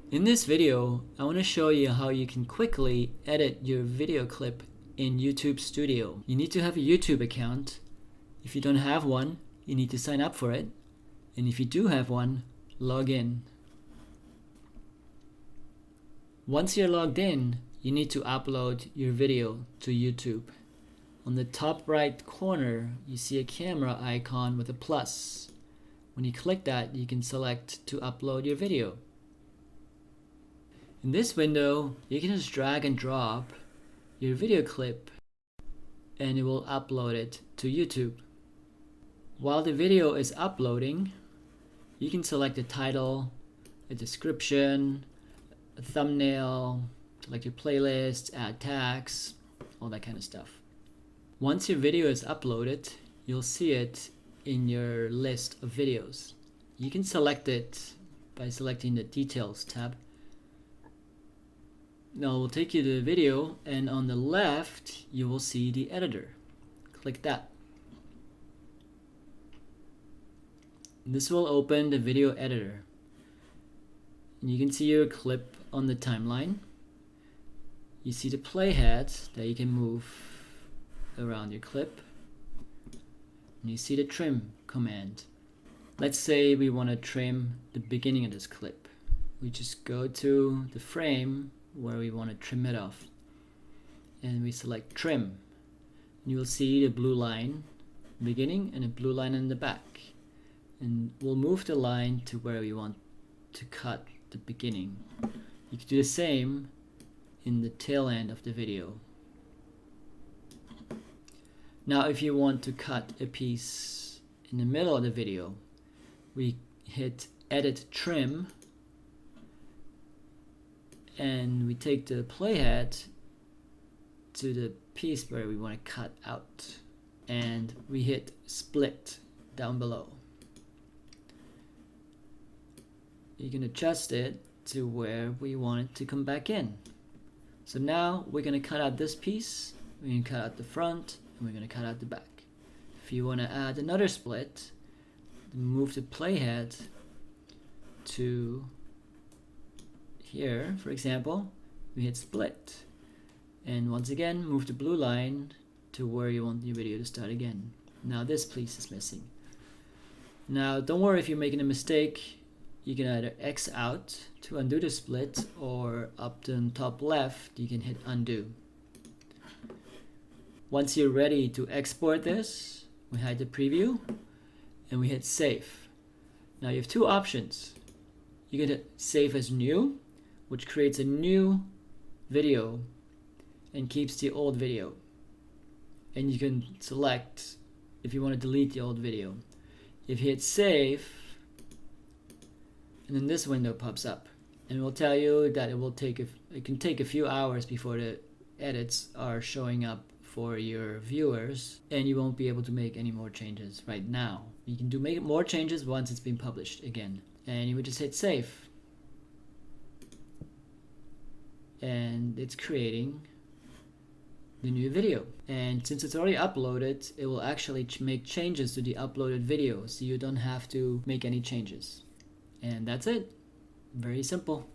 In this video, I want to show you how you can quickly edit your video clip in YouTube Studio. You need to have a YouTube account. If you don't have one, you need to sign up for it. And if you do have one, log in. Once you're logged in, you need to upload your video to YouTube. On the top right corner, you see a camera icon with a plus. When you click that, you can select to upload your video. In this window, you can just drag and drop your video clip and it will upload it to YouTube. While the video is uploading, you can select a title, a description, a thumbnail, select your playlist, add tags, all that kind of stuff. Once your video is uploaded, you'll see it in your list of videos. You can select it by selecting the Details tab. Now we'll take you to the video, and on the left you will see the editor. Click that. This will open the video editor. And you can see your clip on the timeline. You see the playhead that you can move around your clip. And you see the trim command. Let's say we want to trim the beginning of this clip. We just go to the frame where we want to trim it off and we select trim. You will see the blue line beginning and a blue line in the back, and we'll move the line to where we want to cut the beginning. You can do the same in the tail end of the video. Now if you want to cut a piece in the middle of the video, we hit edit trim and we take the playhead to the piece where we want to cut out and we hit split down below. You can adjust it to where we want it to come back in. So now we're going to cut out this piece, we're going to cut out the front, and we're going to cut out the back. If you want to add another split, move the playhead to here, for example, we hit split, and once again move the blue line to where you want your video to start again. Now this piece is missing. Now don't worry if you're making a mistake. You can either X out to undo the split, or up to the top left you can hit undo. Once you're ready to export this, we hide the preview and we hit save. Now you have two options. You can hit save as new, which creates a new video and keeps the old video. And you can select if you want to delete the old video. If you hit save, and then this window pops up, and it will tell you that it can take a few hours before the edits are showing up for your viewers, and you won't be able to make any more changes right now. You can make more changes once it's been published again, and you would just hit save. And it's creating the new video, and since it's already uploaded, it will actually make changes to the uploaded video, so you don't have to make any changes. And that's it. Very simple.